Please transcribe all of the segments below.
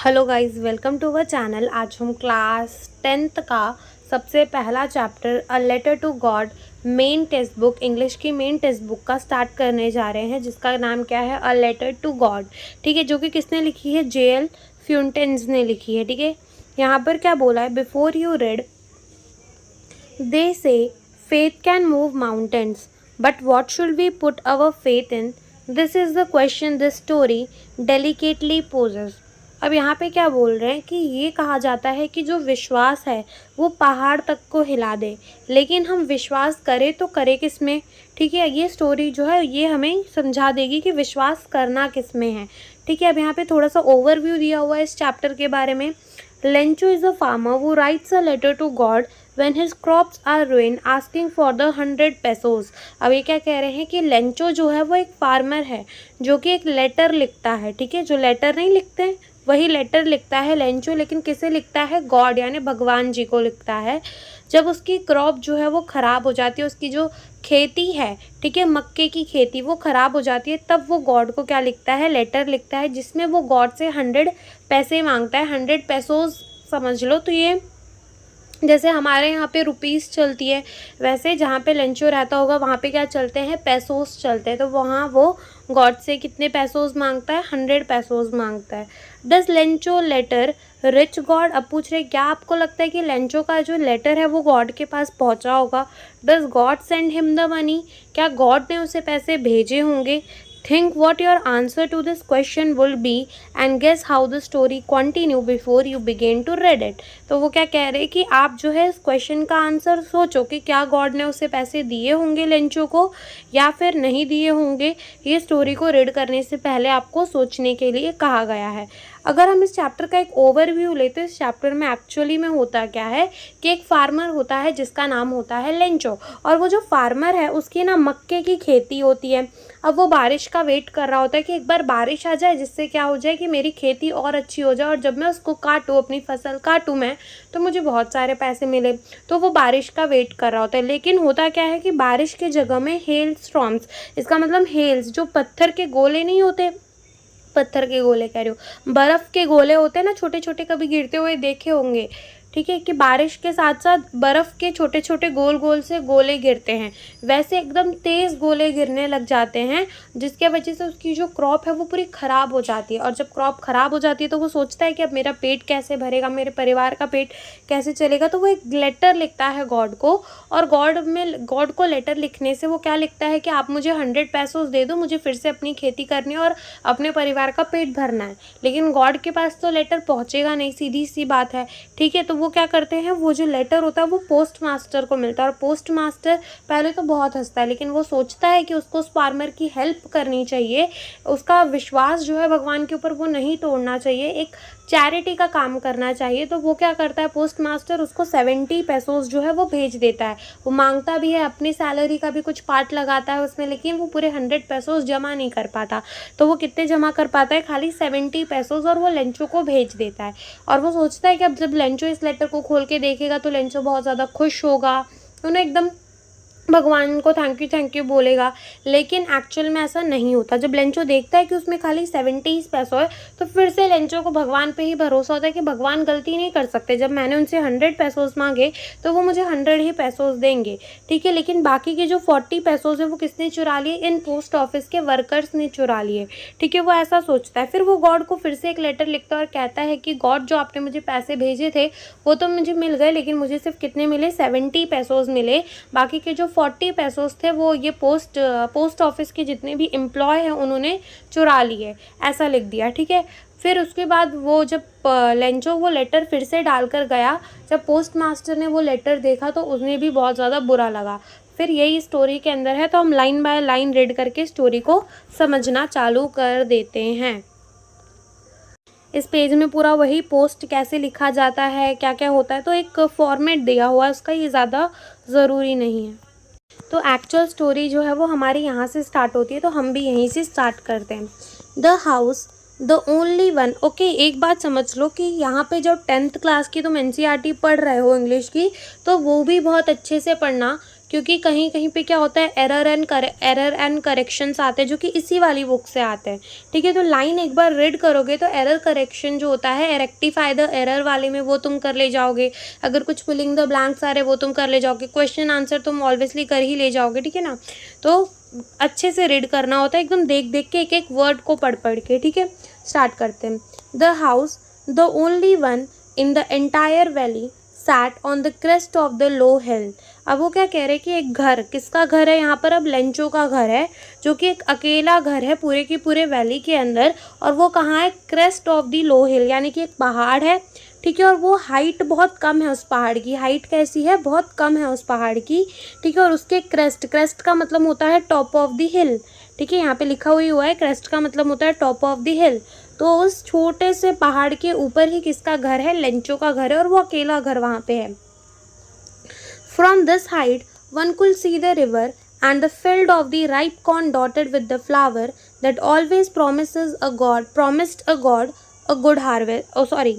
Hello guys, welcome to our channel. आज हम class 10th का सबसे पहला chapter a letter to God main text book English की मेन टेक्स्ट बुक का स्टार्ट करने जा रहे हैं, जिसका नाम क्या है, अ लेटर टू गॉड। ठीक है, जो कि किसने लिखी है, जेएल फ्यूंटेन्स ने लिखी है। ठीक है, यहाँ पर क्या बोला है, बिफोर यू रीड दे से faith can move mountains, but what should we put our faith in? This is the question this story delicately poses. अब यहाँ पे क्या बोल रहे हैं कि ये कहा जाता है कि जो विश्वास है वो पहाड़ तक को हिला दे, लेकिन हम विश्वास करें तो करें किस में। ठीक है, ये स्टोरी जो है ये हमें समझा देगी कि विश्वास करना किस में है। ठीक है, अब यहाँ पे थोड़ा सा ओवरव्यू दिया हुआ है इस चैप्टर के बारे में। Lencho is a farmer who writes a letter to God when his crops are ruined asking for the 100 pesos। अब ये क्या कह रहे हैं कि लेंचो जो है वो एक फार्मर है जो कि एक लेटर लिखता है। ठीक है, जो लेटर नहीं लिखते वही लेटर लिखता है लेंचो, लेकिन किसे लिखता है, गॉड यानी भगवान जी को लिखता है। जब उसकी क्रॉप जो है वो ख़राब हो जाती है, उसकी जो खेती है, ठीक है, मक्के की खेती, वो ख़राब हो जाती है, तब वो गॉड को क्या लिखता है, लेटर लिखता है, जिसमें वो गॉड से 100 पैसे मांगता है। 100 पैसोज समझ लो, तो ये जैसे हमारे यहाँ पे रुपीस चलती है, वैसे जहाँ पे लेंचो रहता होगा वहाँ पे क्या चलते हैं, पैसोस चलते हैं। तो वहाँ वो गॉड से कितने पैसोस मांगता है, 100 पैसोस मांगता है। Does Lencho letter reach God. अब पूछ रहे क्या आपको लगता है कि लेंचो का जो लेटर है वो गॉड के पास पहुँचा होगा। Does God send him the money. क्या गॉड ने उसे पैसे भेजे होंगे। Think what your answer to this question will be and guess how the story continue before you begin to read it। तो वो क्या कह रहे हैं कि आप जो है इस क्वेश्चन का आंसर सोचो कि क्या गॉड ने उसे पैसे दिए होंगे लेंचो को या फिर नहीं दिए होंगे। ये स्टोरी को रीड करने से पहले आपको सोचने के लिए कहा गया है। अगर हम इस चैप्टर का एक ओवरव्यू लेते हैं, इस चैप्टर में एक्चुअली में होता क्या है कि एक फार्मर होता है जिसका नाम होता है लेंचो, और वो जो फार्मर है उसकी ना मक्के की खेती होती है। अब वो बारिश का वेट कर रहा होता है कि एक बार बारिश आ जाए जिससे क्या हो जाए कि मेरी खेती और अच्छी हो जाए, और जब मैं उसको काटूँ, अपनी फसल काटूँ मैं, तो मुझे बहुत सारे पैसे मिले। तो वो बारिश का वेट कर रहा होता है, लेकिन होता क्या है कि बारिश की जगह में हेल स्टॉर्म्स, इसका मतलब हेल्स, जो पत्थर के गोले नहीं होते, पत्थर के गोले कह रही हूँ, बर्फ़ के गोले होते हैं ना छोटे छोटे, कभी गिरते हुए देखे होंगे। ठीक है, कि बारिश के साथ साथ बर्फ़ के छोटे छोटे गोल गोल से गोले गिरते हैं, वैसे एकदम तेज़ गोले गिरने लग जाते हैं, जिसके वजह से उसकी जो क्रॉप है वो पूरी ख़राब हो जाती है। और जब क्रॉप ख़राब हो जाती है तो वो सोचता है कि अब मेरा पेट कैसे भरेगा, मेरे परिवार का पेट कैसे चलेगा। तो वो एक लेटर लिखता है गॉड को, और गॉड को लेटर लिखने से वो क्या लिखता है कि आप मुझे 100 पैसोस दे दो, मुझे फिर से अपनी खेती करनी है और अपने परिवार का पेट भरना है। लेकिन गॉड के पास तो लेटर पहुँचेगा नहीं, सीधी सी बात है। ठीक है, तो वो क्या करते हैं, वो जो लेटर होता है वो पोस्ट मास्टर को मिलता है, और पोस्ट मास्टर पहले तो बहुत हंसता है, लेकिन वो सोचता है कि उसको उस फार्मर की हेल्प करनी चाहिए। उसका विश्वास जो है भगवान के ऊपर वो नहीं तोड़ना चाहिए, एक चैरिटी का काम करना चाहिए। तो वो क्या करता है, पोस्ट मास्टर उसको 70 पैसोस जो है वो भेज देता है। वो मांगता भी है, अपनी सैलरी का भी कुछ पार्ट लगाता है उसमें, लेकिन वो पूरे 100 पैसोस जमा नहीं कर पाता। तो वो कितने जमा कर पाता है, खाली 70 पैसोस, और वो लेंचो को भेज देता है। और वो सोचता है कि अब जब लेंचो इस लेटर को खोल के देखेगा तो लेंचो बहुत ज़्यादा खुश होगा, उन्हें एकदम भगवान को थैंक यू बोलेगा। लेकिन एक्चुअल में ऐसा नहीं होता। जब लेंचो देखता है कि उसमें खाली 70 पैसों है, तो फिर से लेंचो को भगवान पे ही भरोसा होता है कि भगवान गलती नहीं कर सकते, जब मैंने उनसे 100 पैसोस मांगे तो वो मुझे 100 ही पैसोस देंगे। ठीक है, लेकिन बाकी के जो 40 पैसोस है वो किसने चुरा लिए, इन पोस्ट ऑफिस के वर्कर्स ने चुरा लिए। ठीक है, वो ऐसा सोचता है। फिर वो गॉड को फिर से एक लेटर लिखता है और कहता है कि गॉड, जो आपने मुझे पैसे भेजे थे वो तो मुझे मिल गए, लेकिन मुझे सिर्फ कितने मिले, 70 पैसोस मिले। बाकी के जो 40 पैसोस थे वो ये पोस्ट ऑफिस के जितने भी एम्प्लॉय हैं उन्होंने चुरा लिए, ऐसा लिख दिया। ठीक है, फिर उसके बाद वो जब लेंचो वो लेटर फिर से डालकर गया, जब पोस्ट मास्टर ने वो लेटर देखा तो उन्हें भी बहुत ज़्यादा बुरा लगा। फिर यही स्टोरी के अंदर है, तो हम लाइन बाय लाइन रीड करके स्टोरी को समझना चालू कर देते हैं। इस पेज में पूरा वही पोस्ट कैसे लिखा जाता है, क्या क्या होता है, तो एक फॉर्मेट दिया हुआ है उसका, ये ज़्यादा ज़रूरी नहीं है। तो एक्चुअल स्टोरी जो है वो हमारी यहाँ से स्टार्ट होती है, तो हम भी यहीं से स्टार्ट करते हैं। The house the only one. Okay, एक बात समझ लो कि यहाँ पे जब 10th क्लास की तुम NCERT पढ़ रहे हो इंग्लिश की, तो वो भी बहुत अच्छे से पढ़ना, क्योंकि कहीं कहीं पे क्या होता है एरर एंड करेक्शंस आते हैं जो कि इसी वाली बुक से आते हैं। ठीक है, तो लाइन एक बार रीड करोगे तो एरर करेक्शन जो होता है रेक्टिफाई द एरर वाले में वो तुम कर ले जाओगे, अगर कुछ फिलिंग द ब्लैंक्स आ रहे वो तुम कर ले जाओगे, क्वेश्चन आंसर तुम ऑब्वियसली कर ही ले जाओगे। ठीक है ना, तो अच्छे से रीड करना होता है, एकदम देख देख के एक एक वर्ड को पढ़ पढ़ के। ठीक है, स्टार्ट करते हैं। The house the only one in the entire valley sat on the crest of the low hill. अब वो क्या कह रहे हैं कि एक घर, किसका घर है यहाँ पर, अब लेंचो का घर है, जो कि एक अकेला घर है पूरे की पूरे वैली के अंदर, और वो कहाँ है, क्रेस्ट ऑफ द लो हिल, यानी कि एक पहाड़ है। ठीक है, और वो हाइट बहुत कम है उस पहाड़ की, हाइट कैसी है, बहुत कम है उस पहाड़ की। ठीक है, और उसके क्रेस्ट, क्रेस्ट का मतलब होता है टॉप ऑफ द हिल। ठीक है, यहाँ पे लिखा हुआ है क्रेस्ट का मतलब होता है टॉप ऑफ द हिल। तो उस छोटे से पहाड़ के ऊपर ही किसका घर है, लेंचो का घर है, और वो अकेला घर वहाँ पे है। From this height, one could see the river and the field of the ripe corn dotted with the flower that always promised a god a good harvest. Oh, sorry.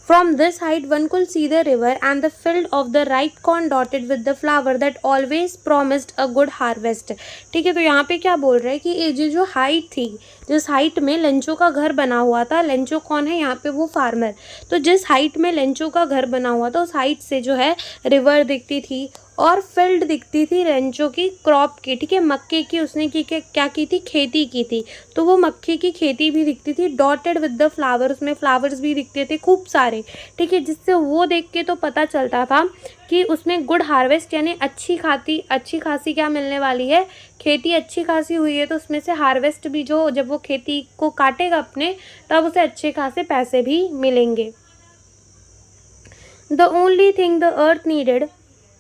From this height, one could see the river and the field of the ripe corn dotted with the flower that always promised a good harvest. ठीक है, तो यहाँ पे क्या बोल रहे हैं कि ये जो हाइट थी, जिस हाइट में लेंचो का घर बना हुआ था, लेंचो कौन है यहाँ पे, वो फार्मर, तो जिस हाइट में लेंचो का घर बना हुआ था उस हाइट से जो है रिवर दिखती थी और फील्ड दिखती थी लेंचो की क्रॉप की। ठीक है, मक्के की उसने क्या की थी, खेती की थी, तो वो मक्के की खेती भी दिखती थी। डॉटेड विद द फ्लावर, उसमें फ्लावर्स भी दिखते थे खूब सारे। ठीक है, जिससे वो देख के तो पता चलता था कि उसमें गुड हार्वेस्ट यानी अच्छी खासी क्या मिलने वाली है, खेती अच्छी खासी हुई है, तो उसमें से हार्वेस्ट भी जो, जब वो खेती को काटेगा अपने, तब उसे अच्छे खासे पैसे भी मिलेंगे। The only thing the earth needed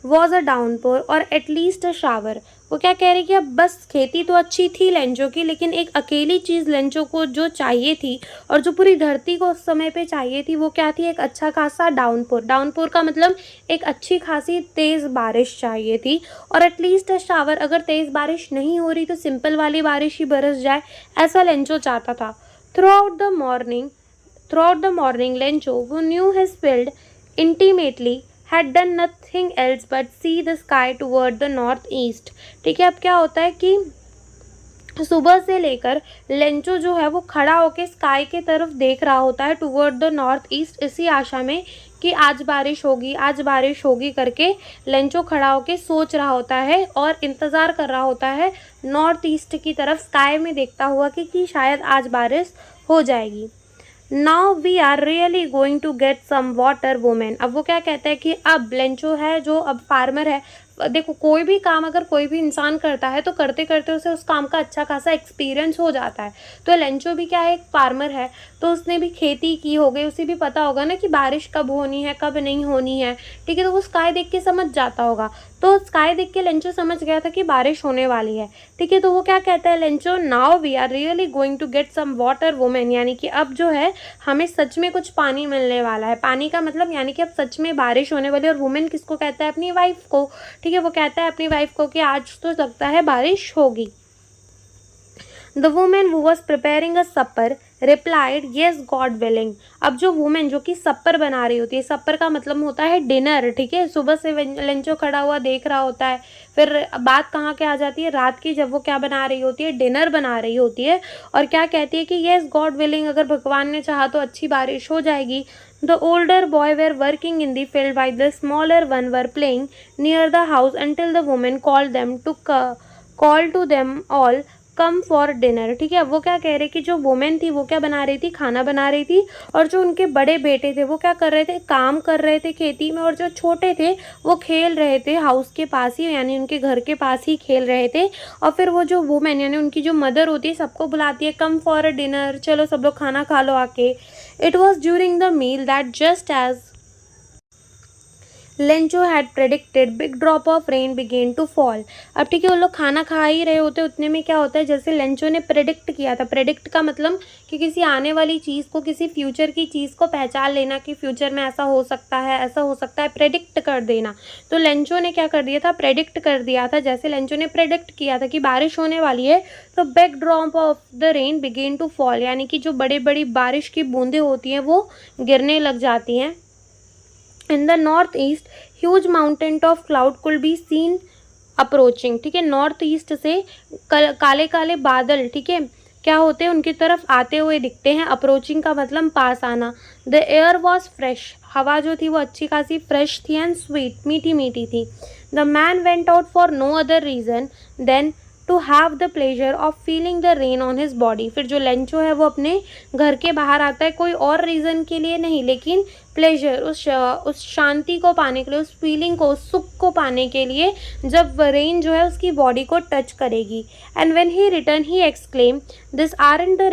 was a downpour और एटलीस्ट अ शावर। वो क्या कह रही कि अब बस खेती तो अच्छी थी लेंचो की, लेकिन एक अकेली चीज़ लेंचो को जो चाहिए थी और जो पूरी धरती को उस समय पे चाहिए थी, वो क्या थी, एक अच्छा खासा डाउनपोर। डाउनपोर का मतलब एक अच्छी खासी तेज़ बारिश चाहिए थी, और एटलीस्ट अ शावर, अगर तेज़ बारिश नहीं हो रही तो सिंपल वाली बारिश ही बरस जाए, ऐसा लेंचो चाहता था। Throughout the morning Lencho, who knew his field intimately, had done nothing else but see the sky toward the north east। ठीक है, अब क्या होता है कि सुबह से लेकर लेंचो जो है वो खड़ा होकर स्काई के तरफ देख रहा होता है, टुवर्ड द नॉर्थ ईस्ट, इसी आशा में कि आज बारिश होगी करके लेंचो खड़ा होकर सोच रहा होता है और इंतज़ार कर रहा होता है नॉर्थ ईस्ट की तरफ, स्काई में देखता हुआ कि शायद आज बारिश हो जाएगी। Now we are really going to get some water women. अब वो क्या कहता है कि अब लेंचो है जो अब फार्मर है, देखो कोई भी काम अगर कोई भी इंसान करता है तो करते करते उसे उस काम का अच्छा खासा एक्सपीरियंस हो जाता है। तो लेंचो भी क्या है, एक फार्मर है, तो उसने भी खेती की हो गई, उसे भी पता होगा ना कि बारिश कब होनी है कब नहीं होनी है। ठीक है, तो वो स्काई देख के समझ जाता होगा, तो स्काई देख के लेंचो समझ गया था कि बारिश होने वाली है। ठीक है, तो वो क्या कहता है Lencho, now we are really going to get some water women, यानी कि अब जो है हमें सच में कुछ पानी मिलने वाला है। पानी का मतलब यानी कि अब सच में बारिश होने वाली है। और वुमेन किसको कहता है, अपनी वाइफ को। ठीक है, वो कहता है अपनी वाइफ को कि आज तो लगता है बारिश होगी। The women who was preparing a supper replied yes God willing. अब जो वुमेन जो कि सपर बना रही होती है, सपर का मतलब होता है डिनर। ठीक है, सुबह से लेंचो खड़ा हुआ देख रहा होता है, फिर बात कहाँ के आ जाती है, रात की, जब वो क्या बना रही होती है, डिनर बना रही होती है, और क्या कहती है कि येस गॉड विलिंग, अगर भगवान ने चाहा तो अच्छी बारिश हो जाएगी। The older boy were working in the field while the smaller one were playing near the house until the woman called to them all come for dinner. ठीक है, अब वो क्या कह रहे कि जो वुमेन थी वो क्या बना रही थी, खाना बना रही थी, और जो उनके बड़े बेटे थे वो क्या कर रहे थे, काम कर रहे थे खेती में, और जो छोटे थे वो खेल रहे थे हाउस के पास ही, यानी उनके घर के पास ही खेल रहे थे। और फिर वो जो वुमेन यानी उनकी जो मदर होती है सबको बुलाती है, कम फॉर अ डिनर, चलो सब लोग खाना खा लो आके। It was during the meal that just as Lencho had predicted big drop of rain began to fall. अब ठीक है, वो लोग खाना खा ही रहे होते, उतने में क्या होता है, जैसे लेंचो ने प्रेडिक्ट किया था। प्रेडिक्ट का मतलब कि किसी आने वाली चीज़ को, किसी फ्यूचर की चीज़ को पहचान लेना कि फ्यूचर में ऐसा हो सकता है, ऐसा हो सकता है, प्रेडिक्ट कर देना। तो लेंचो ने क्या कर दिया था, प्रेडिक्ट कर दिया था। जैसे लेंचो ने प्रेडिक्ट किया था कि बारिश होने वाली है, तो big drop of the rain began to fall, यानी कि जो बड़ी बड़ी बारिश की बूंदें होती हैं वो गिरने लग जाती हैं। In the north east huge mountain of cloud could be seen approaching. ठीक है, नॉर्थ ईस्ट से काले काले बादल, ठीक है, क्या होते हैं, उनकी तरफ आते हुए दिखते हैं। अप्रोचिंग का मतलब पास आना। द एयर वॉज फ्रेश, हवा जो थी वो अच्छी खासी फ्रेश थी, एंड स्वीट, मीठी मीठी थी। The man went out for no other reason than to have the pleasure of feeling the rain on his body. फिर जो लेंचो है वो अपने घर के बाहर आता है कोई और रीज़न के लिए नहीं, लेकिन प्लेजर, उस शांति को पाने के लिए, उस फीलिंग को, उस सुख को पाने के लिए, जब रेन जो है उसकी बॉडी को टच करेगी। And when he return he exclaim, this aren't the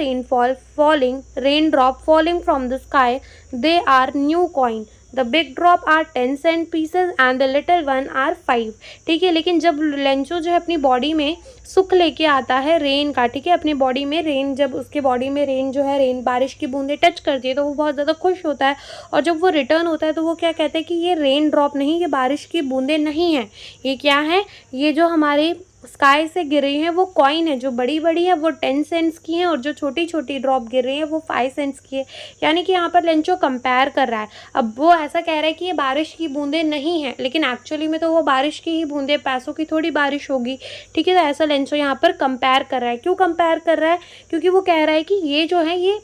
rain drop falling from the sky, they are new coin. The big drop are 10 cent pieces and the little one are 5। ठीक है, लेकिन जब Lencho जो है अपनी body में सुख लेके आता है रेन का, ठीक है, अपनी बॉडी में रेन, जब उसके बॉडी में रेन जो है, रेन बारिश की बूंदें टच करती है तो वो बहुत ज़्यादा खुश होता है। और जब वो रिटर्न होता है तो वो क्या कहते हैं कि ये रेन ड्रॉप नहीं, ये बारिश की बूंदें नहीं हैं, ये क्या है, ये जो हमारे स्काई से गिर रही हैं वो कॉइन है। जो बड़ी बड़ी है वो 10 सेंट्स की हैं और जो छोटी छोटी ड्रॉप गिर रही हैं वो 5 सेंट्स की है। यानी कि यहाँ पर लेंचो कंपेयर कर रहा है। अब वो ऐसा कह रहा है कि ये बारिश की बूंदें नहीं हैं, लेकिन एक्चुअली में तो वो बारिश की ही बूंदें, पैसों की थोड़ी बारिश होगी। ठीक है, तो ऐसा लेंचो यहाँ पर कंपेयर कर रहा है। क्यों कंपेयर कर रहा है? क्योंकि वो कह रहा है कि ये जो है ये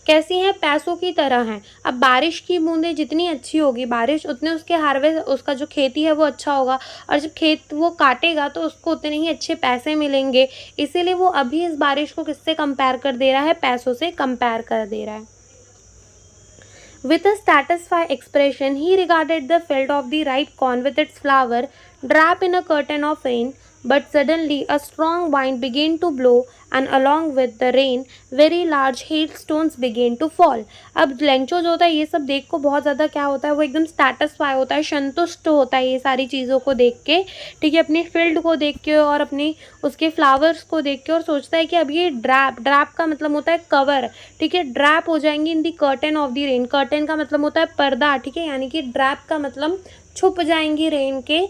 कैसी हैं, पैसों की तरह हैं। अब बारिश की बूंदें जितनी अच्छी होगी, बारिश उतने उसके हार्वेस्ट, उसका जो खेती है वो अच्छा होगा, और जब खेत वो काटेगा तो उसको उतने ही अच्छे पैसे मिलेंगे। इसीलिए वो अभी इस बारिश को किससे कंपेयर कर दे रहा है? पैसों से कंपेयर कर दे रहा है। With a satisfied expression, he regarded the field of the ripe corn with its flower draped in a curtain of rain. But suddenly a strong wind began to blow, and along with the rain, very large hailstones began to fall. अब Lencho जो होता है ये सब देख को बहुत ज़्यादा क्या होता है, वो एकदम सेटिस्फाई होता है, संतुष्ट होता है ये सारी चीज़ों को देख के। ठीक है, अपनी फील्ड को देख के और अपनी उसके फ्लावर्स को देख के, और सोचता है कि अब ये ड्रैप का मतलब होता है कवर। ठीक है, ड्रैप हो जाएंगी in the curtain of the rain. Curtain का मतलब होता है पर्दा। ठीक है, यानी कि ड्रैप का मतलब छुप जाएंगी रेन के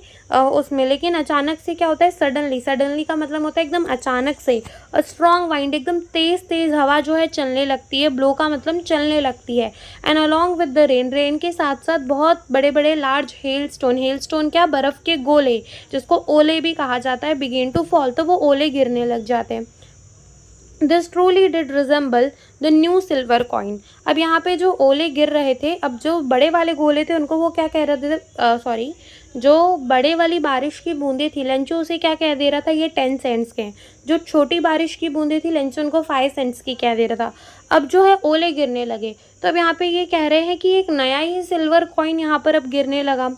उसमें। लेकिन अचानक से क्या होता है? सडनली का मतलब होता है एकदम अचानक से। और स्ट्रॉन्ग वाइंड, एकदम तेज़ हवा जो है चलने लगती है। ब्लो का मतलब चलने लगती है। And along with the rain के साथ साथ बहुत बड़े बड़े लार्ज हेलस्टोन क्या, बर्फ़ के गोले, जिसको ओले भी कहा जाता है, बिगिन टू फॉल, तो वो ओले गिरने लग जाते हैं। This truly did resemble the new silver coin. अब यहाँ पे जो ओले गिर रहे थे, अब जो बड़े वाले गोले थे उनको वो क्या कह रहे थे, जो बड़े वाली बारिश की बूंदें थी, लेंचो उसे क्या कह दे रहा था, ये 10 सेंट्स के हैं। जो छोटी बारिश की बूंदें थी, लेंचो उनको 5 सेंट्स की कह दे रहा था। अब जो है ओले गिरने लगे, तो अब यहाँ पे ये कह रहे हैं कि एक नया ही सिल्वर कॉइन यहाँ पर अब गिरने लगा।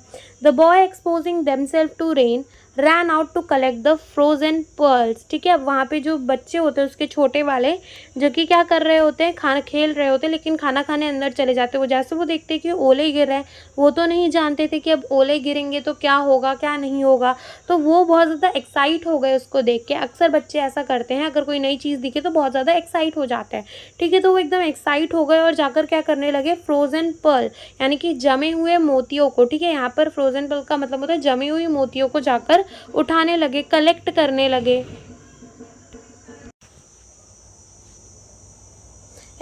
The boy exposing themselves to rain ran out to collect the frozen pearls. ठीक है, अब वहाँ पे जो बच्चे होते हैं उसके छोटे वाले, जो कि क्या कर रहे होते हैं, खाना खेल रहे होते हैं, लेकिन खाना खाने अंदर चले जाते हैं। वो जैसे वो देखते हैं कि ओले गिर रहे हैं, वो तो नहीं जानते थे कि अब ओले गिरेंगे तो क्या होगा क्या नहीं होगा, तो वो बहुत ज़्यादा एक्साइट हो गए उसको देख के। अक्सर बच्चे ऐसा करते हैं, अगर कोई नई चीज़ दिखे तो बहुत ज़्यादा एक्साइट हो जाते हैं। ठीक है, तो वो एकदम एक्साइट हो गए और जाकर क्या करने लगे, फ्रोजन पर्ल, यानी कि जमे हुए मोतियों को, ठीक है, यहाँ पर फ्रोजन पर्ल का मतलब होता है जमी हुई मोतियों को जाकर उठाने लगे, कलेक्ट करने लगे।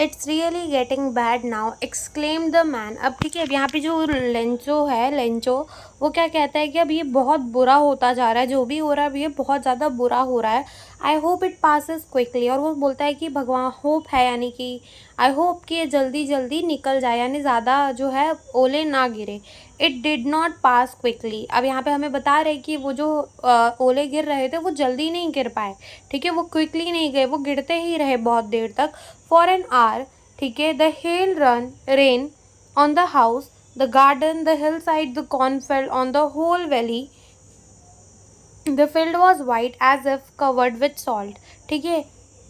It's really getting bad now exclaim the man. अब ठीक है, अब यहाँ पे जो लेंचो वो क्या कहता है कि अब ये बहुत बुरा होता जा रहा है, जो भी हो रहा है अब ये बहुत ज़्यादा बुरा हो रहा है। I hope it passes quickly, और वो बोलता है कि भगवान, होप है यानी कि आई होप कि ये जल्दी जल्दी निकल जाए, यानी ज़्यादा जो है ओले ना गिरे। It did not pass quickly. अब यहाँ पे हमें बता रहे कि वो जो ओले गिर रहे थे वो जल्दी नहीं गिर पाए। ठीक है, वो क्विकली नहीं गए, वो गिरते ही रहे बहुत देर तक, फॉर एन आवर। ठीक है, the hail rain on the house, the garden, the hill side, the cornfield, on the whole valley, the field was white as if covered with salt. ठीक है,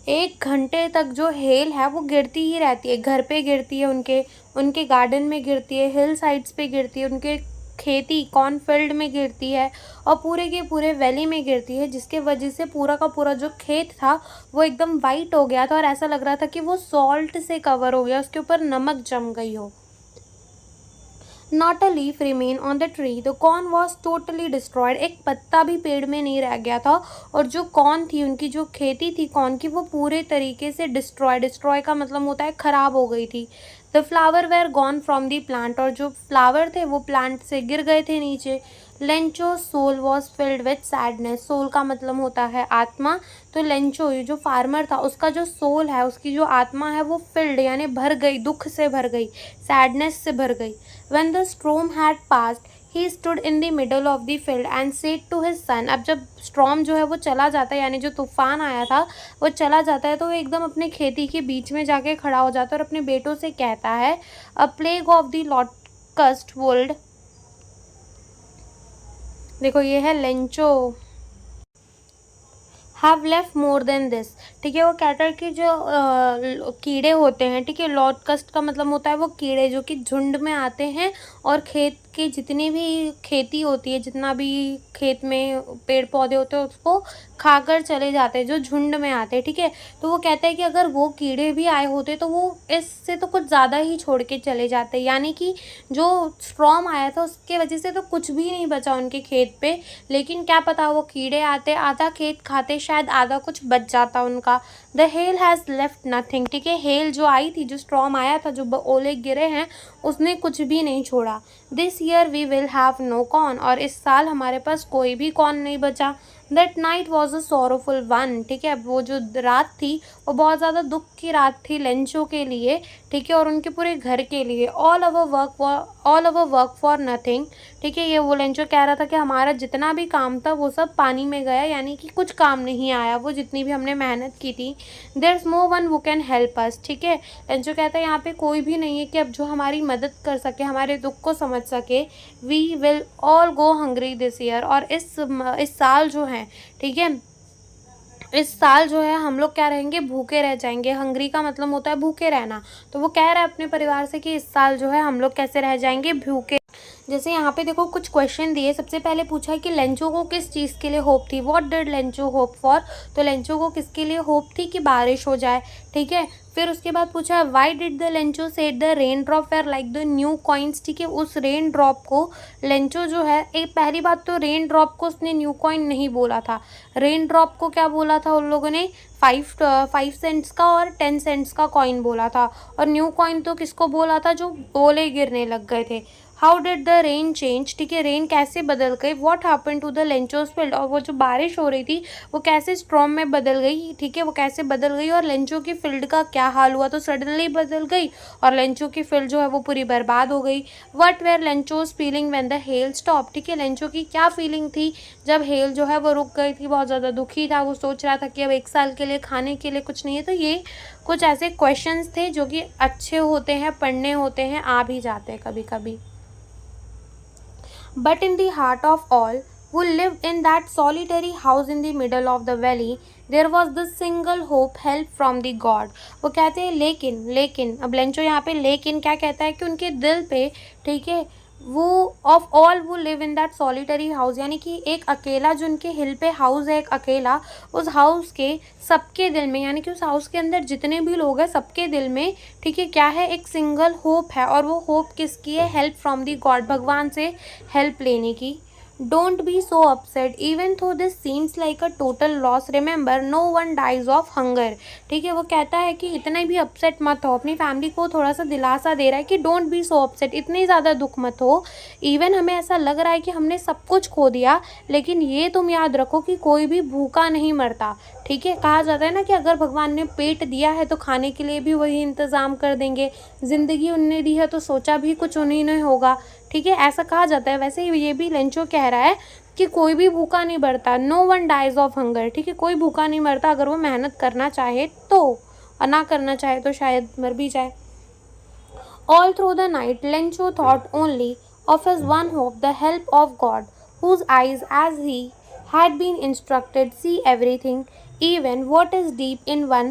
1 घंटे तक जो हेल है वो गिरती ही रहती है। घर पे गिरती है, उनके गार्डन में गिरती है, हिल साइड्स पे गिरती है, उनके खेती कॉर्नफील्ड में गिरती है, और पूरे के पूरे वैली में गिरती है, जिसके वजह से पूरा का पूरा जो खेत था वो एकदम वाइट हो गया था और ऐसा लग रहा था कि वो सॉल्ट से कवर हो गया, उसके ऊपर नमक जम गई हो। Not a leaf remained on the tree. The corn was totally destroyed. एक पत्ता भी पेड़ में नहीं रह गया था, और जो कॉर्न थी, उनकी जो खेती थी कॉर्न की, वो पूरे तरीके से डिस्ट्रॉय का मतलब होता है ख़राब हो गई थी। The flower were gone from the plant, और जो फ्लावर थे वो प्लांट से गिर गए थे नीचे। Lencho soul was filled with sadness, soul का मतलब होता है आत्मा, तो लेंचो ये जो फार्मर था उसका जो सोल है, उसकी जो आत्मा है वो फिल्ड यानी भर गई, दुख से भर गई, सैडनेस से भर गई। When the storm had passed he stood in the middle of the field and said to his son, अब जब स्टॉर्म जो है वो चला जाता है यानी जो तूफान आया था वो चला जाता है तो वो एकदम अपने खेती के बीच में जाके खड़ा हो जाता है और अपने बेटों से कहता है, अ plague of the locust would, देखो ये है Lencho, have left more than this, ठीक है। वो कहता है कि जो कीड़े होते हैं, ठीक है, लॉकस्ट का मतलब होता है वो कीड़े जो कि झुंड में आते हैं और खेत की जितनी भी खेती होती है, जितना भी खेत में पेड़ पौधे होते हैं उसको खाकर चले जाते हैं, जो झुंड में आते हैं, ठीक है। तो वो कहता है कि अगर वो कीड़े भी आए होते तो वो इससे तो कुछ ज़्यादा ही छोड़ के चले जाते, यानी कि जो स्टॉर्म आया था उसके वजह से तो कुछ भी नहीं बचा उनके खेत पे, लेकिन क्या पता वो कीड़े आते, आधा खेत खाते, शायद आधा कुछ बच जाता उनका। The hell has left nothing, ठीक है, हेल जो आई थी, जो स्टॉर्म आया था, जो ओले गिरे हैं, उसने कुछ भी नहीं छोड़ा। This year we will have no corn, और इस साल हमारे पास कोई भी कॉर्न नहीं बचा। That night was a sorrowful one, ठीक है, वो जो रात थी वो बहुत ज़्यादा दुख की रात थी लेंचो के लिए, ठीक है, और उनके पूरे घर के लिए। All our work for nothing, ठीक है, ये वो लेंचो कह रहा था कि हमारा जितना भी काम था वो सब पानी में गया, यानी कि कुछ काम नहीं आया वो जितनी भी हमने मेहनत की थी। There is no one who can help us, ठीक है, लेंचो कहता है यहाँ पे कोई भी नहीं है कि अब जो हमारी मदद कर सके, हमारे दुख को समझ सके। We will all go hungry this year, और इस साल जो है, ठीक है, इस साल जो है हम लोग क्या रहेंगे, भूखे रह जाएंगे। हंग्री का मतलब होता है भूखे रहना, तो वो कह रहा है अपने परिवार से कि इस साल जो है हम लोग कैसे रह जाएंगे, भूखे। जैसे यहाँ पे देखो कुछ क्वेश्चन दिए, सबसे पहले पूछा है कि लेंचो को किस चीज़ के लिए होप थी, what did Lencho hope for, तो लेंचो को किसके लिए होप थी कि बारिश हो जाए, ठीक है। फिर उसके बाद पूछा why did the Lencho said the rain drop were like the new coins, ठीक है, उस रेन ड्रॉप को लेंचो जो है, एक पहली बात तो रेन ड्रॉप को उसने न्यू कॉइन नहीं बोला था, रेन ड्रॉप को क्या बोला था उन लोगों ने, 5 सेंट्स का और 10 सेंट्स का कॉइन बोला था, और न्यू कॉइन तो किसको बोला था, जो ओले गिरने लग गए थे। How did the rain change, ठीक है, रेन कैसे बदल गई, what happen to the Lencho's field, और वो जो बारिश हो रही थी वो कैसे स्टॉर्म में बदल गई, ठीक है, वो कैसे बदल गई, और लेंचो की फील्ड का क्या हाल हुआ, तो सडनली बदल गई और लेंचो की फील्ड जो है वो पूरी बर्बाद हो गई। What were Lencho's feeling when the hail stop, ठीक है, लेंचो की क्या फीलिंग थी जब हेल जो है वो रुक गई थी, बहुत ज़्यादा दुखी था, वो सोच रहा था कि अब 1 साल के लिए खाने के लिए कुछ नहीं है। तो ये कुछ ऐसे क्वेश्चंस थे जो कि अच्छे होते हैं, पढ़ने होते हैं, आ भी जाते हैं कभी कभी। But in the heart of all who lived in that solitary house in the middle of the valley, there was the single hope, help from the God. वो कहते हैं लेकिन अब लेंचो यहाँ पे लेकिन क्या कहता है कि उनके दिल पे, ठीक है, वो ऑफ ऑल वो live in that solitary house, यानी कि एक अकेला जो उनके हिल पे हाउस है, एक अकेला, उस हाउस के सबके दिल में, यानी कि उस हाउस के अंदर जितने भी लोग हैं सबके दिल में, ठीक है, क्या है, एक सिंगल होप है, और वो होप किसकी है, हेल्प फ्रॉम दी गॉड, भगवान से हेल्प लेने की। Don't be so upset even though this seems like a total loss, remember no one dies of hunger, ठीक है, वो कहता है कि इतना भी अपसेट मत हो, अपनी फैमिली को थोड़ा सा दिलासा दे रहा है कि डोंट बी सो अपसेट, इतनी ज़्यादा दुख मत हो, इवन हमें ऐसा लग रहा है कि हमने सब कुछ खो दिया, लेकिन ये तुम याद रखो कि कोई भी भूखा नहीं मरता, ठीक है, कहा जाता है ना कि अगर भगवान ने पेट दिया है तो खाने के लिए भी वही इंतज़ाम कर देंगे, ज़िंदगी उनने दी है तो सोचा भी कुछ उन्हीं ने होगा, ठीक है, ऐसा कहा जाता है। वैसे ही ये भी लेंचो कह रहा है कि कोई भी भूखा नहीं मरता, no one dies of hunger, ठीक है, कोई भूखा नहीं मरता अगर वो मेहनत करना चाहे तो, और ना करना चाहे तो शायद मर भी जाए। All through the night Lencho thought only of his one hope, the help of God, whose eyes as he had been instructed see everything, even what is deep in one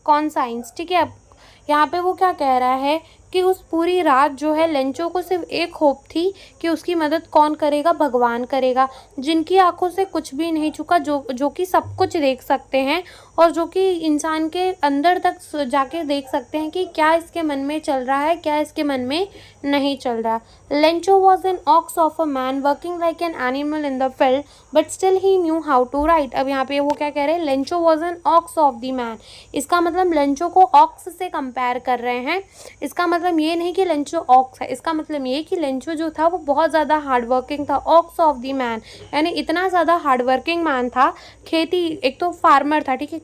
conscience, ठीक है। अब यहाँ पे वो क्या कह रहा है कि उस पूरी रात जो है लेंचो को सिर्फ एक होप थी कि उसकी मदद कौन करेगा, भगवान करेगा, जिनकी आंखों से कुछ भी नहीं छुपा, जो कि सब कुछ देख सकते हैं, और जो कि इंसान के अंदर तक जाके देख सकते हैं कि क्या इसके मन में चल रहा है, क्या इसके मन में नहीं चल रहा। Lencho was an ox of a man working like an animal in the field but still he knew how to write. अब यहाँ पे वो क्या कह रहे हैं, Lencho was an ox of the man. इसका मतलब लेंचो को ऑक्स से कंपेयर कर रहे हैं। इसका मतलब ये नहीं कि लेंचो ऑक्स है, इसका मतलब ये कि लेंचो जो था वो बहुत ज़्यादा हार्ड वर्किंग था। ऑक्स ऑफ द मैन यानी इतना ज़्यादा हार्ड वर्किंग मैन था। खेती, एक तो फार्मर था, ठीक है,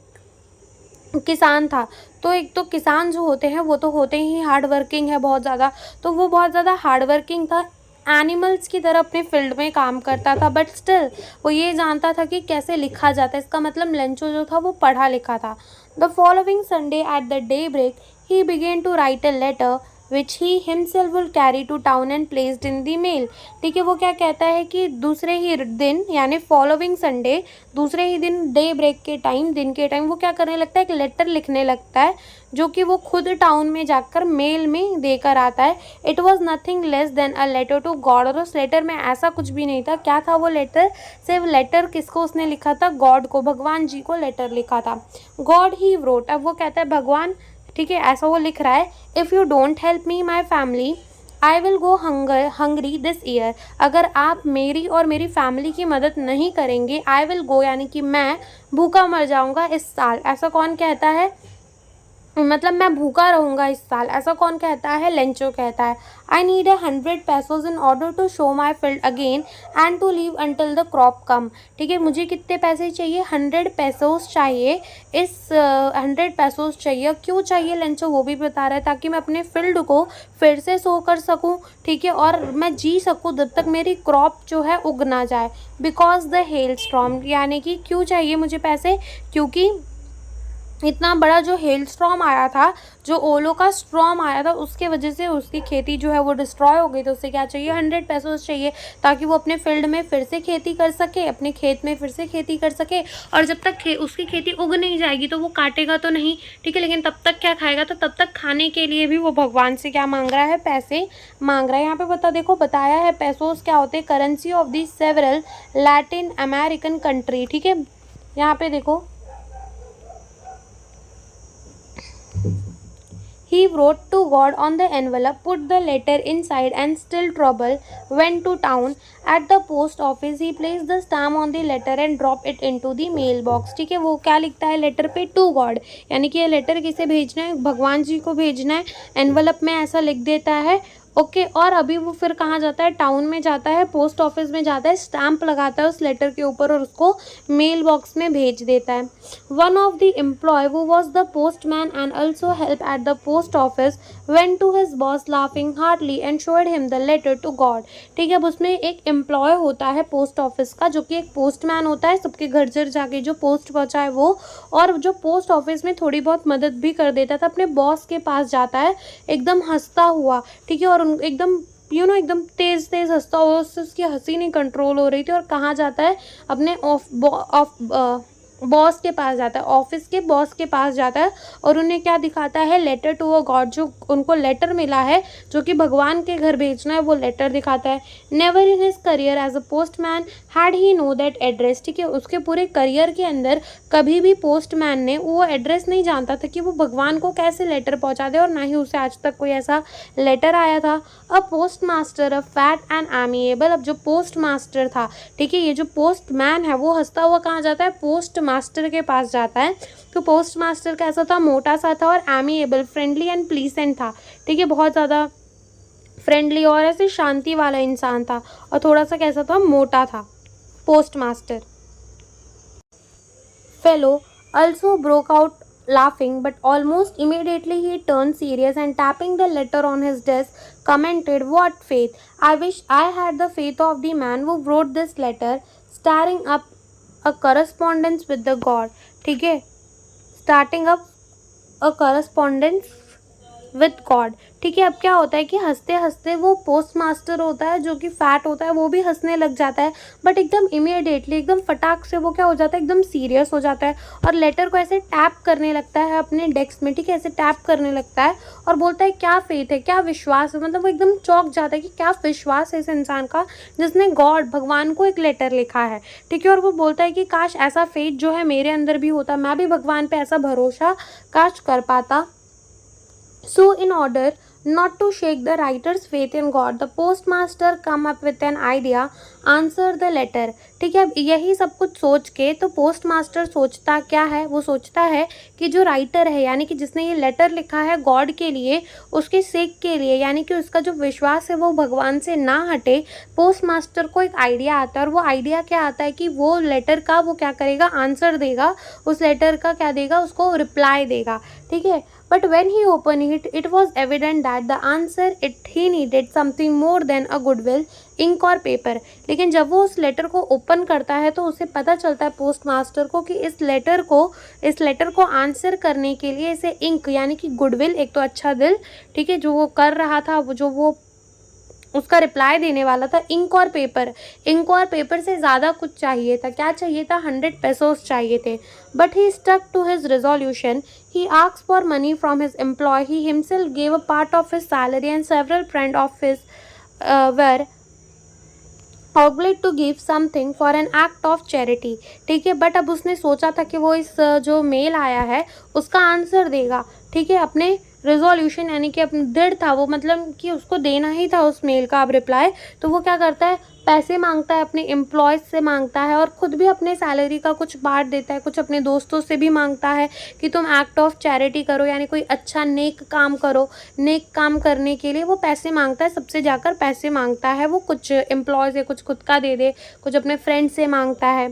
किसान था। तो एक तो किसान जो होते हैं वो तो होते ही हार्ड वर्किंग है बहुत ज़्यादा, तो वो बहुत ज़्यादा हार्ड वर्किंग था, एनिमल्स की तरह अपने फील्ड में काम करता था, बट स्टिल वो ये जानता था कि कैसे लिखा जाता है। इसका मतलब लेंचो जो था वो पढ़ा लिखा था। The following Sunday at the day break he began to write a letter which he himself will carry to town and placed in the mail. ठीक है, वो क्या कहता है कि दूसरे ही दिन यानी फॉलोइंग संडे, दूसरे ही दिन डे ब्रेक के टाइम, दिन के टाइम वो क्या करने लगता है, एक लेटर लिखने लगता है जो कि वो खुद टाउन में जाकर मेल में देकर आता है। It was nothing less than a letter to God. और उस लेटर में ऐसा कुछ भी नहीं था। क्या था वो लेटर, सिर्फ लेटर किसको उसने लिखा था, गॉड को, भगवान जी को लेटर लिखा था। गॉड ही wrote, अब वो कहता है भगवान, ठीक है, ऐसा वो लिख रहा है, if you don't help me my family I will go Hungary this year. अगर आप मेरी और मेरी फैमिली की मदद नहीं करेंगे, आई विल गो यानी कि मैं भूखा मर जाऊंगा इस साल। ऐसा कौन कहता है, मतलब मैं भूखा रहूँगा इस साल, ऐसा कौन कहता है, लेंचो कहता है। I need 100 pesos in order to show my field again and to leave until the crop come. ठीक है, मुझे कितने पैसे चाहिए, 100 pesos चाहिए। इस 100 pesos चाहिए, क्यों चाहिए लेंचो वो भी बता रहा है, ताकि मैं अपने फील्ड को फिर से शो कर सकूँ, ठीक है, और मैं जी सकूँ जब तक मेरी क्रॉप जो है उग ना जाए। बिकॉज द हेल स्टॉर्म, यानी कि क्यों चाहिए मुझे पैसे, क्योंकि इतना बड़ा जो हेल स्टॉर्म आया था, जो ओलो का स्टॉर्म आया था, उसके वजह से उसकी खेती जो है वो डिस्ट्रॉय हो गई। तो उसे क्या चाहिए, 100 pesos चाहिए, ताकि वो अपने फील्ड में फिर से खेती कर सके, अपने खेत में फिर से खेती कर सके। और जब तक उसकी खेती उग नहीं जाएगी तो वो काटेगा तो नहीं, ठीक है, लेकिन तब तक क्या खाएगा, तो तब तक खाने के लिए भी वो भगवान से क्या मांग रहा है, पैसे मांग रहा है। यहाँ पे देखो बताया है पेसोस क्या होते हैं, currency of the several Latin American country. ठीक है, यहाँ पे देखो, he wrote to God on the envelope, put the letter inside, and still trouble went to town. At the post office, he placed the stamp on the letter and dropped it into the mailbox. ठीक है, वो क्या लिखता है letter पे, to God, यानी कि ये लेटर किसे भेजना है, भगवान जी को भेजना है। एनवलप में ऐसा लिख देता है, ओके। और अभी वो फिर कहाँ जाता है, टाउन में जाता है, पोस्ट ऑफिस में जाता है, स्टैम्प लगाता है उस लेटर के ऊपर और उसको मेल बॉक्स में भेज देता है। One of the employ who was the postman and also help at the post office went to his boss laughing hardly and showed him the letter to God. ठीक है, अब उसमें एक एम्प्लॉय होता है पोस्ट ऑफिस का, जो कि एक पोस्टमैन होता है, सबके घर घर जाके जो पोस्ट पहुँचाए वो, और जो पोस्ट ऑफिस में थोड़ी बहुत मदद भी कर देता था। अपने बॉस के पास जाता है एकदम हंसता हुआ, ठीक है, और एकदम एकदम तेज तेज हंसता हुआ, उससे उसकी हंसी नहीं कंट्रोल हो रही थी। और कहाँ जाता है, अपने बॉस के पास जाता है, ऑफिस के बॉस के पास जाता है, और उन्हें क्या दिखाता है, लेटर टू अ गॉड, जो उनको लेटर मिला है जो कि भगवान के घर भेजना है, वो लेटर दिखाता है। Never in his career as a postman had he know that address. ठीक है, उसके पूरे करियर के अंदर कभी भी पोस्टमैन ने वो एड्रेस नहीं जानता था कि वो भगवान को कैसे लेटर पहुंचा दे, और ना ही उसे आज तक कोई ऐसा लेटर आया था। अ post master, a fat and amiable, अब जो पोस्ट मास्टर था, ठीक है, ये जो पोस्टमैन है वो हंसता हुआ कहाँ जाता है, पोस्ट मास्टर के पास जाता है। तो पोस्ट मास्टर कैसा था, मोटा सा था, और एमिएबल, फ्रेंडली एंड प्लीसेंट था। ठीक है, बहुत ज़्यादा फ्रेंडली और ऐसे शांति वाला इंसान था, और थोड़ा सा कैसा था, मोटा था post master. Fellow also broke out laughing, but almost immediately he turned serious and tapping the letter on his desk commented, "What faith! I wish I had the faith of the man who wrote this letter." Starting up a correspondence with the God. ठीक है, starting up a correspondence with God. ठीक है, अब क्या होता है कि हंसते हंसते वो पोस्ट मास्टर होता है जो कि फैट होता है, वो भी हंसने लग जाता है, बट एकदम इमीडिएटली, एकदम फटाक से वो क्या हो जाता है, एकदम सीरियस हो जाता है और लेटर को ऐसे टैप करने लगता है अपने डेस्क में। ठीक है, ऐसे टैप करने लगता है और बोलता है क्या फेथ है, क्या विश्वास है, मतलब वो एकदम चौंक जाता है कि क्या विश्वास है इस इंसान का जिसने गॉड, भगवान को एक लेटर लिखा है। ठीक है, और वो बोलता है कि काश ऐसा फेथ जो है मेरे अंदर भी होता, मैं भी भगवान पे ऐसा भरोसा काश कर पाता। So, in order not to shake the writer's faith in God, the postmaster come up with an idea, answer the letter। ठीक है, अब यही सब कुछ सोच के तो पोस्ट मास्टर सोचता क्या है, वो सोचता है कि जो राइटर है यानी कि जिसने ये लेटर लिखा है गॉड के लिए, उसके सेक के लिए, यानी कि उसका जो विश्वास है वो भगवान से ना हटे, पोस्ट मास्टर को एक आइडिया आता है। और वो आइडिया क्या आता है कि वो लेटर का वो क्या करेगा, आंसर देगा, उस लेटर का क्या देगा, उसको रिप्लाई देगा। ठीक है, but when he opened it, it was evident that the answer he needed something more than a goodwill, ink और पेपर। लेकिन जब वो उस लेटर को ओपन करता है तो उसे पता चलता है पोस्ट मास्टर को कि इस लेटर को आंसर करने के लिए इसे इंक यानी कि गुडविल, एक तो अच्छा दिल, ठीक है, जो वो कर रहा था, जो वो उसका रिप्लाई देने वाला था, इंक और पेपर से ज़्यादा कुछ चाहिए था। क्या चाहिए था, 100 पेसोस चाहिए थे। But he stuck to his resolution, he asked for money from his employ, he himself gave a part of his salary and several friend of his were obliged to give something for an act of charity. ठीक है, but अब उसने सोचा था कि वो इस जो मेल आया है उसका आंसर देगा। ठीक है, अपने रेजोल्यूशन यानी कि अपना दृढ़ था वो, मतलब कि उसको देना ही था उस मेल का अब रिप्लाई। तो वो क्या करता है, पैसे मांगता है, अपने एम्प्लॉयज़ से मांगता है और ख़ुद भी अपने सैलरी का कुछ बांट देता है, कुछ अपने दोस्तों से भी मांगता है कि तुम एक्ट ऑफ चैरिटी करो, यानी कोई अच्छा नेक काम करो। नेक काम करने के लिए वो पैसे मांगता है, सबसे जाकर पैसे मांगता है, वो कुछ एम्प्लॉय से कुछ खुद का दे दे, कुछ अपने फ्रेंड से मांगता है।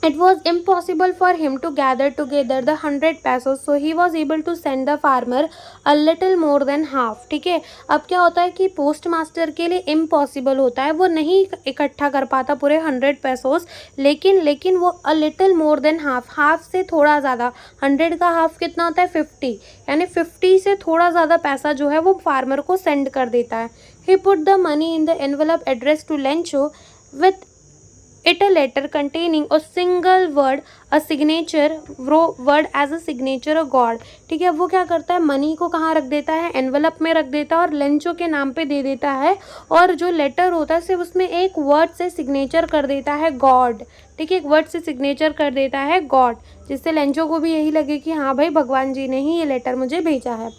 It was impossible for him to gather together the 100 pesos, so he was able to send the farmer a little more than half। ठीक है, अब क्या होता है कि पोस्ट मास्टर के लिए इम्पॉसिबल होता है, वो नहीं इकट्ठा कर पाता पूरे 100 पेसोस, लेकिन वो a little more than half से थोड़ा ज़्यादा, 100 का हाफ कितना होता है, 50, यानी 50 से थोड़ा ज़्यादा पैसा जो है वो फार्मर को सेंड कर देता है। He put the money in the envelope addressed to Lencho with it a letter containing a single word, a signature word as a signature of God। ठीक है, वो क्या करता है, मनी को कहाँ रख देता है, एनवलप में रख देता है और लेंचो के नाम पे दे देता है, और जो लेटर होता है सिर्फ उसमें एक वर्ड से सिग्नेचर कर देता है गॉड। ठीक है, एक वर्ड से सिग्नेचर कर देता है गॉड, जिससे लेंचो को भी यही लगे कि हाँ भाई भगवान जी ने ही ये लेटर मुझे भेजा है।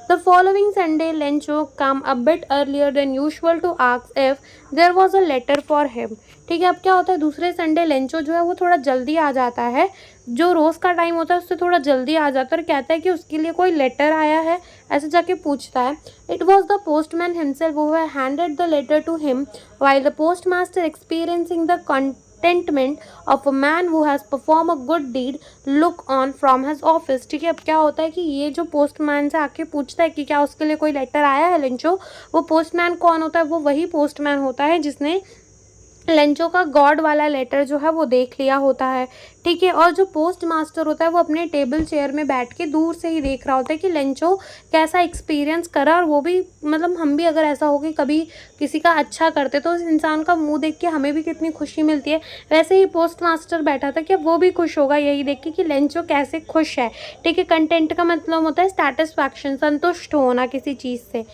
The following Sunday, Lencho came a bit earlier than usual to ask if there was a letter for him। ठीक है, अब क्या होता है, दूसरे संडे लेंचो जो है वो थोड़ा जल्दी आ जाता है, जो रोज़ का टाइम होता है उससे थोड़ा जल्दी आ जाता है और कहता है कि उसके लिए कोई लेटर आया है, ऐसे जाके पूछता है। It was the postman himself who had handed the letter to him, while the postmaster, experiencing the contentment of a man who has performed a good deed, look on from his office। ठीक है, अब क्या होता है कि ये जो postman से आके पूछता है कि क्या उसके लिए कोई लेटर आया है लेंचो, वो पोस्टमैन कौन होता है, वो वही पोस्टमैन होता है जिसने लेंचो का गॉड वाला लेटर जो है वो देख लिया होता है। ठीक है, और जो पोस्ट मास्टर होता है वो अपने टेबल चेयर में बैठ के दूर से ही देख रहा होता है कि लेंचो कैसा एक्सपीरियंस करा, और वो भी मतलब हम भी अगर ऐसा हो कि कभी किसी का अच्छा करते तो उस इंसान का मुंह देख के हमें भी कितनी खुशी मिलती है, वैसे ही पोस्ट मास्टर बैठा था कि वो भी खुश होगा यही देख के कि लेंचो कैसे खुश है। ठीक है, कंटेंट का मतलब होता है सेटिस्फैक्शन, संतुष्ट होना किसी चीज़ से।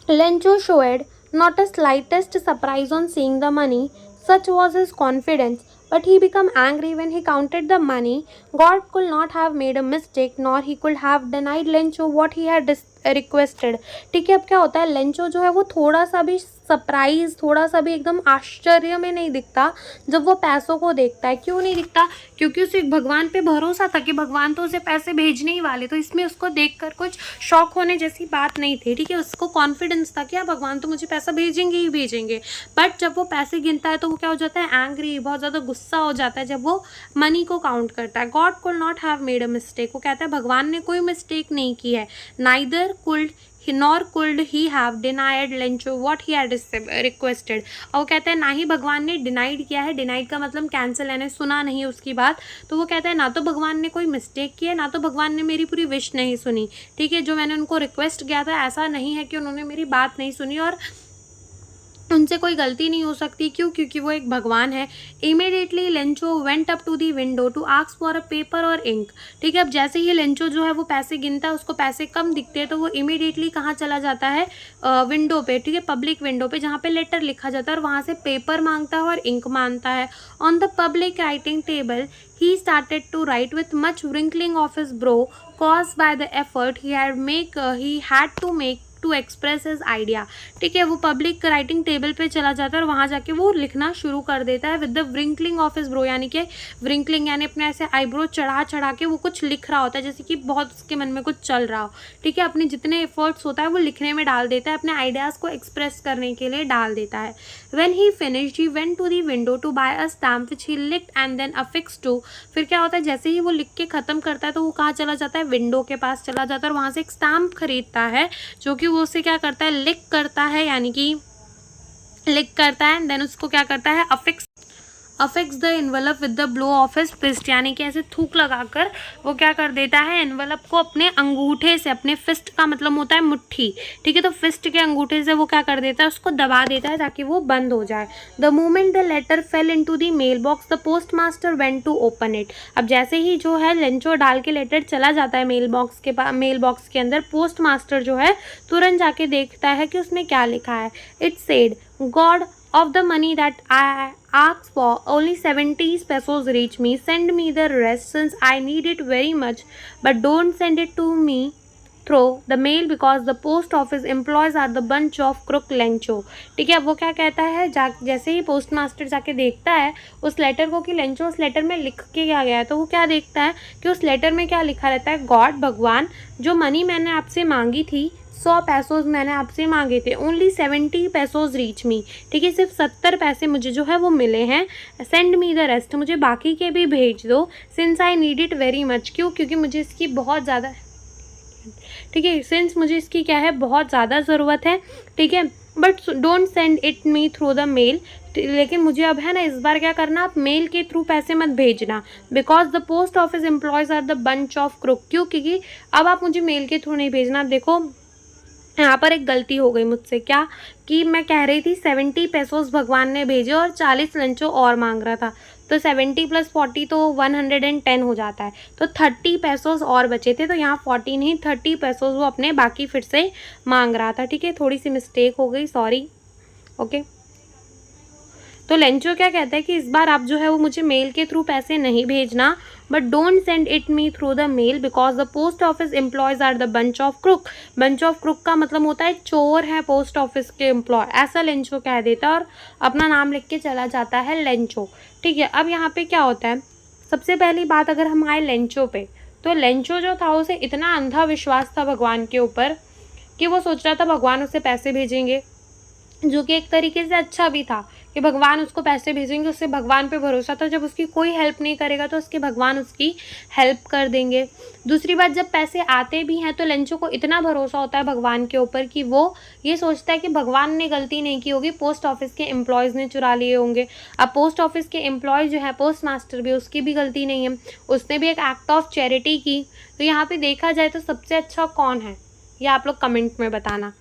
Lencho showed not a slightest surprise on seeing the money, such was his confidence, but he became angry when he counted the money. God could not have made a mistake, nor he could have denied Lencho what he had requested. ठीक है, अब क्या होता है, Lencho जो है वो थोड़ा सा भी सरप्राइज, थोड़ा सा भी एकदम आश्चर्य में नहीं दिखता जब वो पैसों को देखता है। क्यों नहीं दिखता, क्योंकि उसे भगवान पे भरोसा था कि भगवान तो उसे पैसे भेजने ही वाले, तो इसमें उसको देखकर कुछ शौक होने जैसी बात नहीं थी। ठीक है, उसको कॉन्फिडेंस था कि हाँ भगवान तो मुझे पैसा भेजेंगे ही भेजेंगे। बट जब वो पैसे गिनता है तो वो क्या हो जाता है, एंग्री, बहुत ज़्यादा गुस्सा हो जाता है जब वो मनी को काउंट करता है। God could not have made a mistake, वो कहता है भगवान ने कोई मिस्टेक नहीं की है। Neither could nor could he have denied Lencho what he had requested, और वो कहता है ना ही भगवान ने डिनाइड किया है। डिनाइड का मतलब कैंसिल, यानी सुना नहीं उसकी बात। तो वो कहता है ना तो भगवान ने कोई मिस्टेक की है, ना तो भगवान ने मेरी पूरी विश नहीं सुनी। ठीक है, जो मैंने उनको रिक्वेस्ट किया था ऐसा नहीं है कि उन्होंने मेरी बात नहीं सुनी, और उनसे कोई गलती नहीं हो सकती। क्यों? क्योंकि वो एक भगवान है। Immediately Lencho went up to the window to ask for a paper और इंक। ठीक है, अब जैसे ही लेंचो जो है वो पैसे गिनता है, उसको पैसे कम दिखते हैं, तो वो इमीडिएटली कहाँ चला जाता है? विंडो पे, ठीक है, पब्लिक विंडो पे जहाँ पे लेटर लिखा जाता है, और वहाँ से पेपर मांगता है और इंक मांगता है। On the public writing table he started to write with much wrinkling of his brow caused by the effort he had to make to express his idea. ठीक है, वो पब्लिक राइटिंग टेबल पे चला जाता है और वहाँ जाके वो लिखना शुरू कर देता है with the wrinkling of his brow, यानी कि व्रिंकलिंग यानी अपने ऐसे आईब्रो चढ़ा के वो कुछ लिख रहा होता है, जैसे कि बहुत उसके मन में कुछ चल रहा हो। ठीक है, अपने जितने एफर्ट्स होता है वो लिखने में डाल देता है, अपने आइडियाज़ को एक्सप्रेस करने के लिए डाल देता है। When he finished he went to the window to buy a stamp which he licked and then affixed to. फिर क्या होता है, जैसे ही वो लिख के ख़त्म करता है तो वो कहाँ चला जाता है? विंडो के पास चला जाता है और वहाँ से एक स्टैम्प खरीदता है, जो कि वो उसे क्या करता है? लिक करता है, यानी कि लिक करता है, देन उसको क्या करता है? Affix the envelope with the blow of his fist, यानी कि ऐसे थूक लगाकर वो क्या कर देता है? एनवलप को अपने अंगूठे से, अपने फिस्ट का मतलब होता है मुट्ठी, ठीक है, तो फिस्ट के अंगूठे से वो क्या कर देता है? उसको दबा देता है ताकि वो बंद हो जाए। The moment the letter fell into the mail box the post master went to open it. अब जैसे ही जो है लेंचो डाल के लेटर चला जाता है मेल बॉक्स के अंदर, पोस्ट मास्टर जो है तुरंत जाके देखता है कि उसमें क्या लिखा है। It said, God of the money that I asked for, only 70 pesos reach me. Send me the rest since I need it very much, but don't send it to me through the mail because the post office employees are the bunch of crook Lencho. ठीक है, अब वो क्या कहता है, जैसे ही post master जाके देखता है उस लेटर को कि लेंचो उस लेटर में लिख के क्या गया है, तो वो क्या देखता है कि उस लेटर में क्या लिखा रहता है? गॉड, भगवान, जो मनी मैंने आपसे मांगी थी, 100 पैसोज मैंने आपसे मांगे थे, ओनली 70 पैसोज रीच मी। ठीक है, सिर्फ 70 पैसे मुझे जो है वो मिले हैं। सेंड मी द रेस्ट, मुझे बाकी के भी भेज दो। Since I need it very much, क्यों? क्योंकि मुझे इसकी बहुत ज़्यादा, ठीक है, सिंस मुझे इसकी क्या है? बहुत ज़्यादा ज़रूरत है। ठीक है, but don't send it me through the mail, लेकिन मुझे अब है ना इस बार क्या करना, आप मेल के थ्रू पैसे मत भेजना। Because the post office employees are the bunch of crook, क्यों? क्योंकि अब आप मुझे मेल के थ्रू नहीं भेजना। अब देखो यहाँ पर एक गलती हो गई मुझसे, क्या कि मैं कह रही थी 70 पैसोस भगवान ने भेजे और 40 लंचो और मांग रहा था, तो 70 + 40 तो 110 हो जाता है, तो 30 पैसोस और बचे थे, तो यहाँ 40 नहीं 30 पैसोस वो अपने बाकी फिर से मांग रहा था। ठीक है, थोड़ी सी मिस्टेक हो गई, सॉरी। ओके, तो लेंचो क्या कहता है कि इस बार आप जो है वो मुझे मेल के थ्रू पैसे नहीं भेजना, but don't send it me through the mail because the post office employees are the bunch of crook. Bunch of crook का मतलब होता है चोर है पोस्ट ऑफिस के एम्प्लॉय, ऐसा लेंचो कह देता है और अपना नाम लिख के चला जाता है लेंचो। ठीक है, अब यहाँ पे क्या होता है, सबसे पहली बात अगर हम आए लेंचो पे, तो लेंचो जो था उसे इतना अंधा विश्वास था भगवान के ऊपर कि वो सोच रहा था भगवान उसे पैसे भेजेंगे, जो कि एक तरीके से अच्छा भी था कि भगवान उसको पैसे भेजेंगे, उससे भगवान पे भरोसा था। जब उसकी कोई हेल्प नहीं करेगा तो उसके भगवान उसकी हेल्प कर देंगे। दूसरी बात, जब पैसे आते भी हैं तो लेंचो को इतना भरोसा होता है भगवान के ऊपर कि वो ये सोचता है कि भगवान ने गलती नहीं की होगी, पोस्ट ऑफिस के एम्प्लॉयज़ ने चुरा लिए होंगे। अब पोस्ट ऑफिस के एम्प्लॉय जो है पोस्ट मास्टर भी, उसकी भी गलती नहीं है, उसने भी एक एक्ट ऑफ चैरिटी की। तो यहाँ पर देखा जाए तो सबसे अच्छा कौन है, ये आप लोग कमेंट में बताना।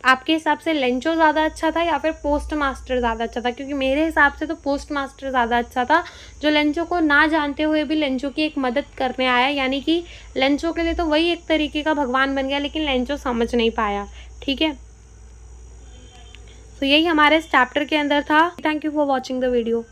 आपके हिसाब से लेंचो ज़्यादा अच्छा था या फिर पोस्ट मास्टर ज़्यादा अच्छा था? क्योंकि मेरे हिसाब से तो पोस्ट मास्टर ज़्यादा अच्छा था, जो लेंचो को ना जानते हुए भी लेंचो की एक मदद करने आया, यानी कि लेंचो के लिए तो वही एक तरीके का भगवान बन गया, लेकिन लेंचो समझ नहीं पाया। ठीक है, तो यही हमारे इस चैप्टर के अंदर था। Thank you for watching the video.